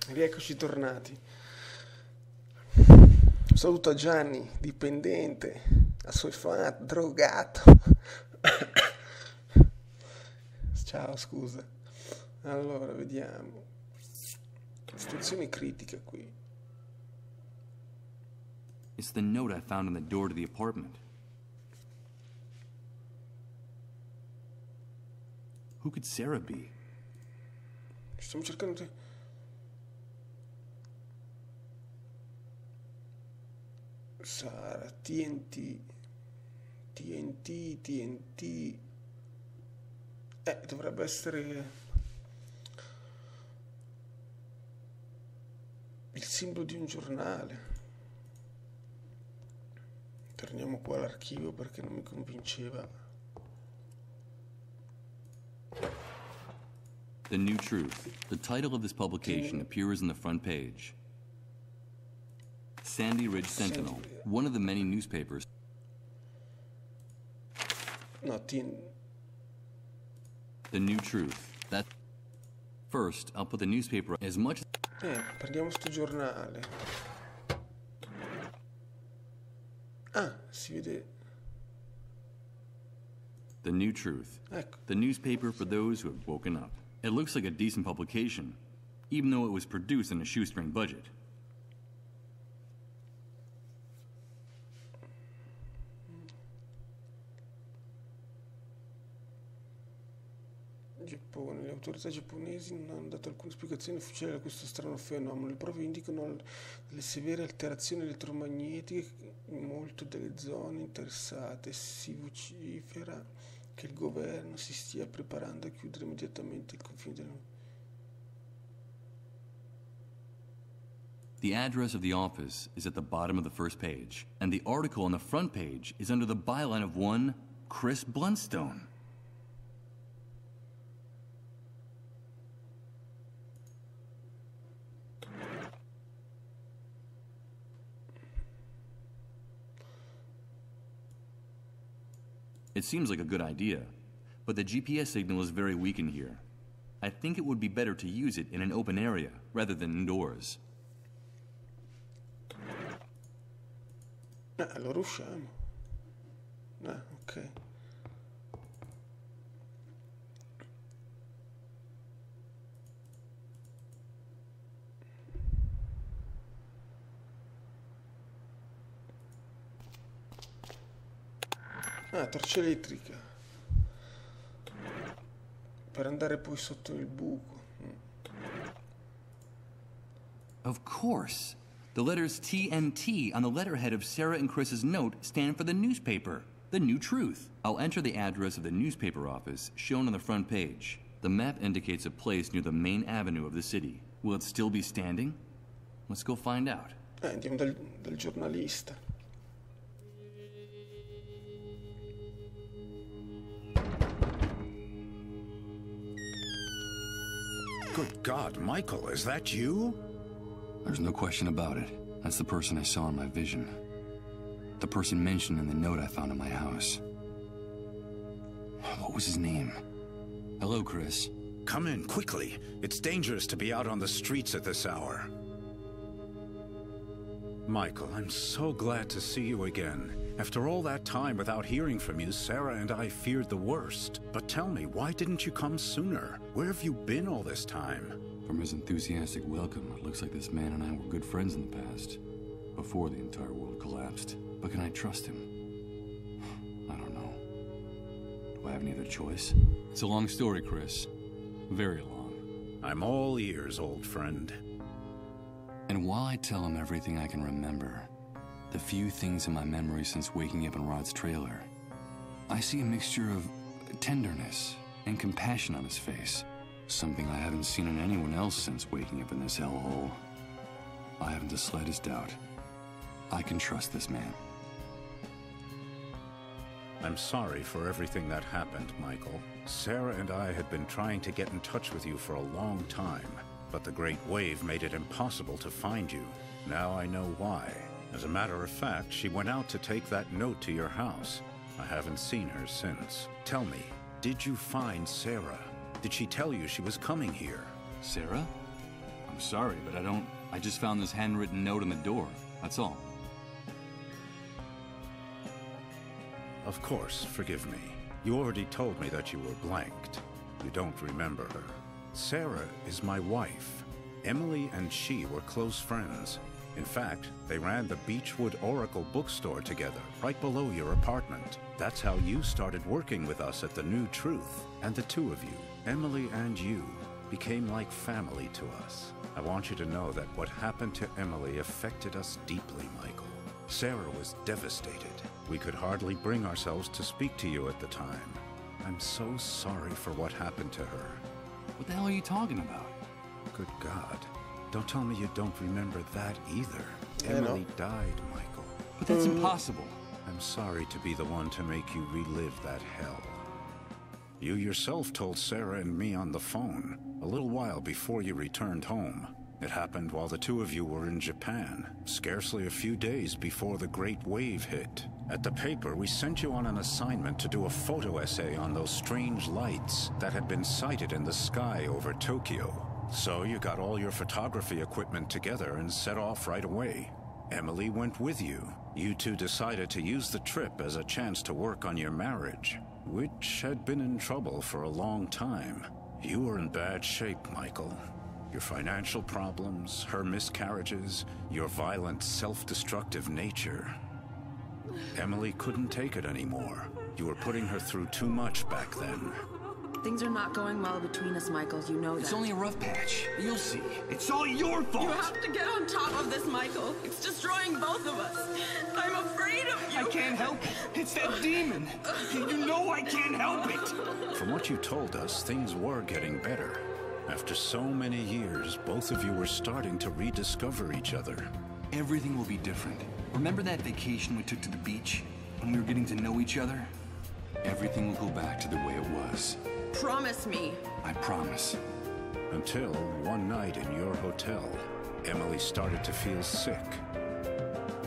Rieccoci tornati. Un saluto a Gianni, dipendente, assuefato, drogato. Ciao, scusa. Allora, vediamo. Situazione critica qui. It's the note I found on the door to the apartment. Who could Sarah be? Stiamo cercando di... Sara, TNT. Dovrebbe essere il simbolo di un giornale. Torniamo qua all'archivio perché non mi convinceva. The New Truth. The title of this publication appears on the front page. Sandy Ridge Sentinel, one of the many newspapers. No, The New Truth. That first, I'll put the newspaper as much as... prendiamo sto giornale. Ah, si vede. The New Truth. Ecco. The newspaper for those who have woken up. It looks like a decent publication, even though it was produced on a shoestring budget. Giappone. Le autorità giapponesi non hanno dato alcuna spiegazione ufficiale a questo strano fenomeno. Le prove indicano delle severe alterazioni elettromagnetiche in molte delle zone interessate. Si vocifera che il governo si stia preparando a chiudere immediatamente il confine del... The address of the office is at the bottom of the first page, and the article on the front page is under the byline of one Chris Blunstone. It seems like a good idea, but the GPS signal is very weak in here. I think it would be better to use it in an open area rather than indoors. Allora usciamo. Ok. Torcia elettrica. Per andare poi sotto il buco. Of course. The letters TNT on the letterhead of Sarah and Chris's note stand for the newspaper, The New Truth. I'll enter the address of the newspaper office shown on the front page. The map indicates a place near the main avenue of the city. Will it still be standing? Let's go find out. Andiamo dal giornalista. Good God, Michael, is that you? There's no question about it. That's the person I saw in my vision. The person mentioned in the note I found in my house. What was his name? Hello, Chris. Come in, quickly. It's dangerous to be out on the streets at this hour. Michael, I'm so glad to see you again. After all that time without hearing from you, Sarah and I feared the worst. But tell me, why didn't you come sooner? Where have you been all this time? From his enthusiastic welcome, it looks like this man and I were good friends in the past, before the entire world collapsed. But can I trust him? I don't know. Do I have any other choice? It's a long story, Chris. Very long. I'm all ears, old friend. And while I tell him everything I can remember, the few things in my memory since waking up in Rod's trailer, I see a mixture of tenderness and compassion on his face. Something I haven't seen in anyone else since waking up in this hellhole. I haven't the slightest doubt. I can trust this man. I'm sorry for everything that happened, Michael. Sarah and I had been trying to get in touch with you for a long time, but the Great Wave made it impossible to find you. Now I know why. As a matter of fact, she went out to take that note to your house. I haven't seen her since. Tell me, did you find Sarah? Did she tell you she was coming here? Sarah? I'm sorry, but I just found this handwritten note on the door. That's all. Of course, forgive me. You already told me that you were blanked. You don't remember her. Sarah is my wife. Emily and she were close friends. In fact, they ran the Beechwood Oracle bookstore together, right below your apartment. That's how you started working with us at the New Truth. And the two of you, Emily and you, became like family to us. I want you to know that what happened to Emily affected us deeply, Michael. Sarah was devastated. We could hardly bring ourselves to speak to you at the time. I'm so sorry for what happened to her. What the hell are you talking about? Good God. Don't tell me you don't remember that either. Emily died, Michael. But that's impossible. I'm sorry to be the one to make you relive that hell. You yourself told Sarah and me on the phone a little while before you returned home. It happened while the two of you were in Japan, scarcely a few days before the Great Wave hit. At the paper, we sent you on an assignment to do a photo essay on those strange lights that had been sighted in the sky over Tokyo. So you got all your photography equipment together and set off right away. Emily went with you. You two decided to use the trip as a chance to work on your marriage, which had been in trouble for a long time. You were in bad shape, Michael. Your financial problems, her miscarriages, your violent, self-destructive nature. Emily couldn't take it anymore. You were putting her through too much back then. Things are not going well between us, Michael. You know that. It's only a rough patch. You'll see. It's all your fault! You have to get on top of this, Michael. It's destroying both of us. I'm afraid of you. I can't help it. It's that demon. You know I can't help it. From what you told us, things were getting better. After so many years, both of you were starting to rediscover each other. Everything will be different. Remember that vacation we took to the beach? When we were getting to know each other? Everything will go back to the way it was. Promise me. I promise. Until one night in your hotel, Emily started to feel sick.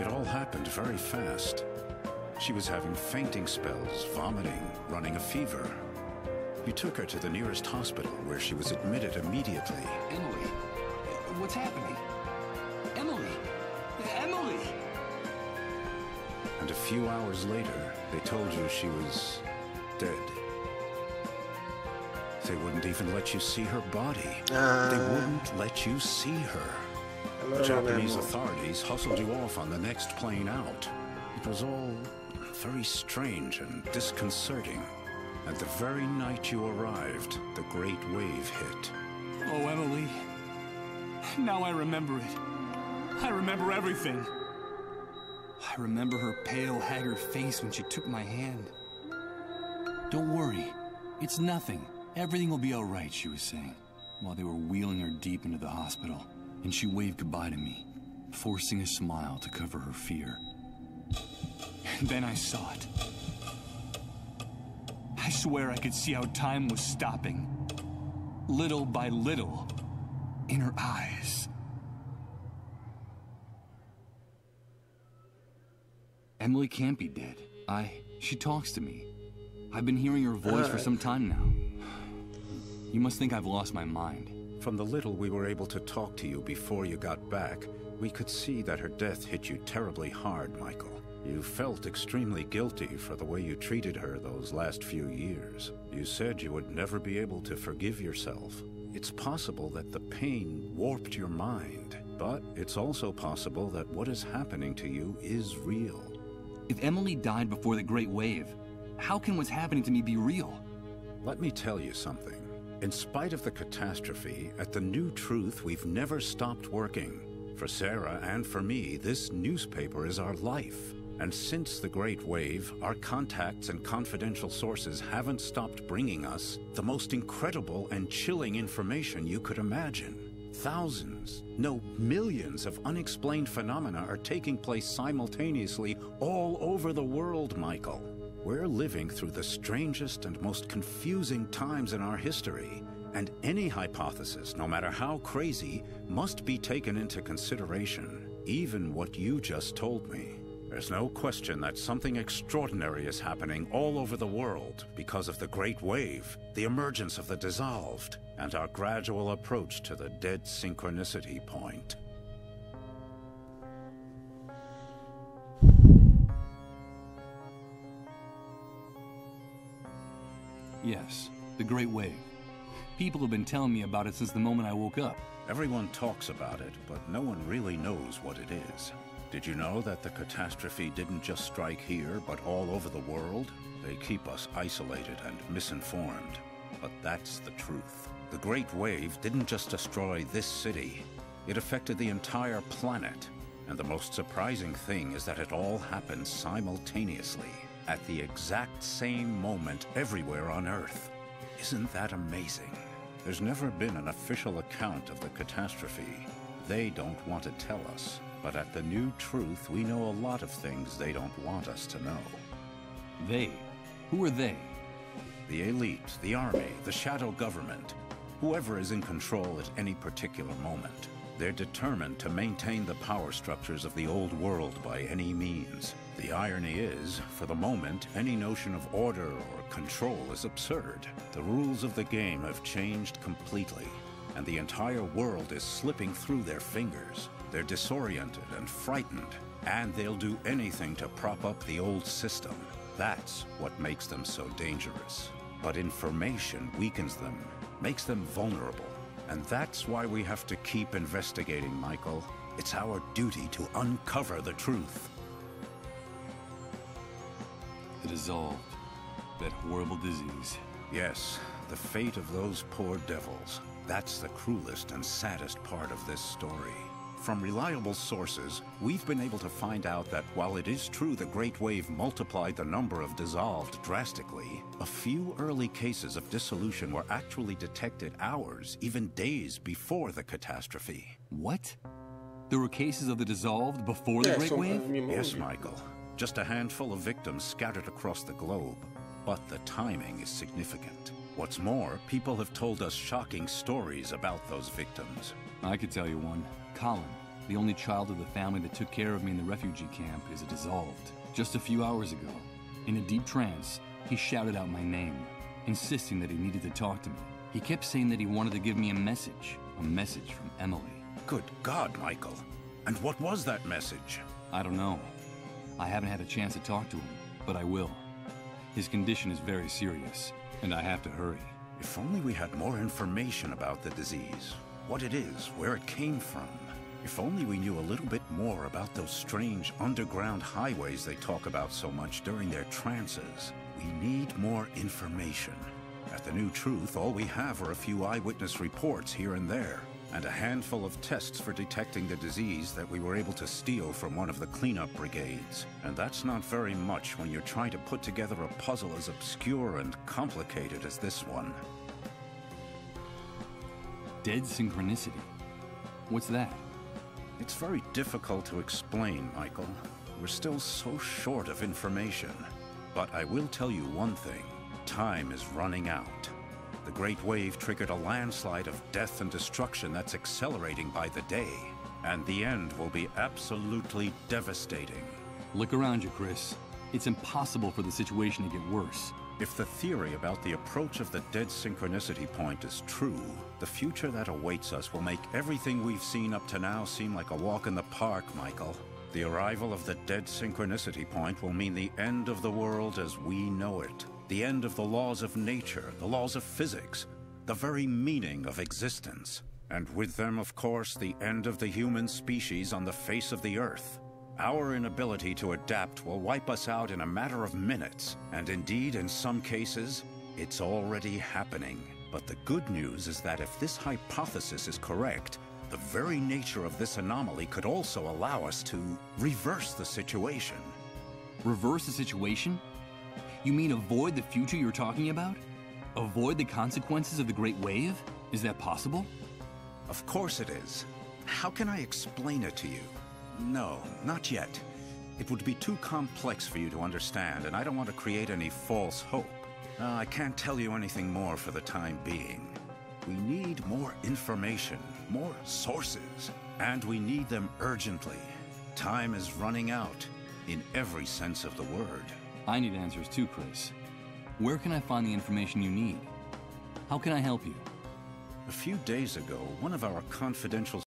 It all happened very fast. She was having fainting spells, vomiting, running a fever. You took her to the nearest hospital where she was admitted immediately. Emily, what's happening? Emily! Emily! And a few hours later, they told you she was dead. They wouldn't even let you see her body. They wouldn't let you see her. The Japanese authorities hustled you off on the next plane out. It was all very strange and disconcerting. And the very night you arrived, the Great Wave hit. Oh, Emily. Now I remember it. I remember everything. I remember her pale, haggard face when she took my hand. Don't worry. It's nothing. Everything will be all right, she was saying, while they were wheeling her deep into the hospital. And she waved goodbye to me, forcing a smile to cover her fear. And then I saw it. I swear I could see how time was stopping. Little by little, in her eyes. Emily can't be dead. She talks to me. I've been hearing her voice for some time now. You must think I've lost my mind. From the little we were able to talk to you before you got back, we could see that her death hit you terribly hard, Michael. You felt extremely guilty for the way you treated her those last few years. You said you would never be able to forgive yourself. It's possible that the pain warped your mind, but it's also possible that what is happening to you is real. If Emily died before the Great Wave, how can what's happening to me be real? Let me tell you something. In spite of the catastrophe, at the New Truth, we've never stopped working. For Sarah and for me, this newspaper is our life. And since the Great Wave, our contacts and confidential sources haven't stopped bringing us the most incredible and chilling information you could imagine. Thousands, no, millions of unexplained phenomena are taking place simultaneously all over the world, Michael. We're living through the strangest and most confusing times in our history, and any hypothesis, no matter how crazy, must be taken into consideration, even what you just told me. There's no question that something extraordinary is happening all over the world because of the Great Wave, the emergence of the dissolved, and our gradual approach to the dead synchronicity point. Yes, the Great Wave. People have been telling me about it since the moment I woke up. Everyone talks about it, but no one really knows what it is. Did you know that the catastrophe didn't just strike here, but all over the world? They keep us isolated and misinformed. But that's the truth. The Great Wave didn't just destroy this city. It affected the entire planet. And the most surprising thing is that it all happened simultaneously, at the exact same moment everywhere on Earth. Isn't that amazing? There's never been an official account of the catastrophe. They don't want to tell us. But at The New Truth, we know a lot of things they don't want us to know. They? Who are they? The elite, the army, the shadow government. Whoever is in control at any particular moment. They're determined to maintain the power structures of the old world by any means. The irony is, for the moment, any notion of order or control is absurd. The rules of the game have changed completely, and the entire world is slipping through their fingers. They're disoriented and frightened, and they'll do anything to prop up the old system. That's what makes them so dangerous. But information weakens them, makes them vulnerable. And that's why we have to keep investigating, Michael. It's our duty to uncover the truth. The dissolved. That horrible disease. Yes, the fate of those poor devils. That's the cruelest and saddest part of this story. From reliable sources, we've been able to find out that while it is true the Great Wave multiplied the number of dissolved drastically, a few early cases of dissolution were actually detected hours, even days before the catastrophe. What? There were cases of the dissolved before the Great Wave? Yes, Michael. Just a handful of victims scattered across the globe. But the timing is significant. What's more, people have told us shocking stories about those victims. I could tell you one. Colin, the only child of the family that took care of me in the refugee camp, is a dissolved. Just a few hours ago, in a deep trance, he shouted out my name, insisting that he needed to talk to me. He kept saying that he wanted to give me a message from Emily. Good God, Michael. And what was that message? I don't know. I haven't had a chance to talk to him, but I will. His condition is very serious, and I have to hurry. If only we had more information about the disease, what it is, where it came from. If only we knew a little bit more about those strange underground highways they talk about so much during their trances. We need more information. At The New Truth, all we have are a few eyewitness reports here and there, and a handful of tests for detecting the disease that we were able to steal from one of the cleanup brigades. And that's not very much when you're trying to put together a puzzle as obscure and complicated as this one. Dead synchronicity? What's that? It's very difficult to explain, Michael. We're still so short of information. But I will tell you one thing. Time is running out. The Great Wave triggered a landslide of death and destruction that's accelerating by the day. And the end will be absolutely devastating. Look around you, Chris. It's impossible for the situation to get worse. If the theory about the approach of the dead synchronicity point is true, the future that awaits us will make everything we've seen up to now seem like a walk in the park, Michael. The arrival of the dead synchronicity point will mean the end of the world as we know it. The end of the laws of nature, the laws of physics, the very meaning of existence. And with them, of course, the end of the human species on the face of the earth. Our inability to adapt will wipe us out in a matter of minutes, and indeed, in some cases, it's already happening. But the good news is that if this hypothesis is correct, the very nature of this anomaly could also allow us to reverse the situation. Reverse the situation? You mean avoid the future you're talking about? Avoid the consequences of the Great Wave? Is that possible? Of course it is. How can I explain it to you? No, not yet. It would be too complex for you to understand, and I don't want to create any false hope. I can't tell you anything more for the time being. We need more information, more sources, and we need them urgently. Time is running out. in every sense of the word. I need answers too, Chris. Where can I find the information you need? How can I help you? A few days ago, one of our confidential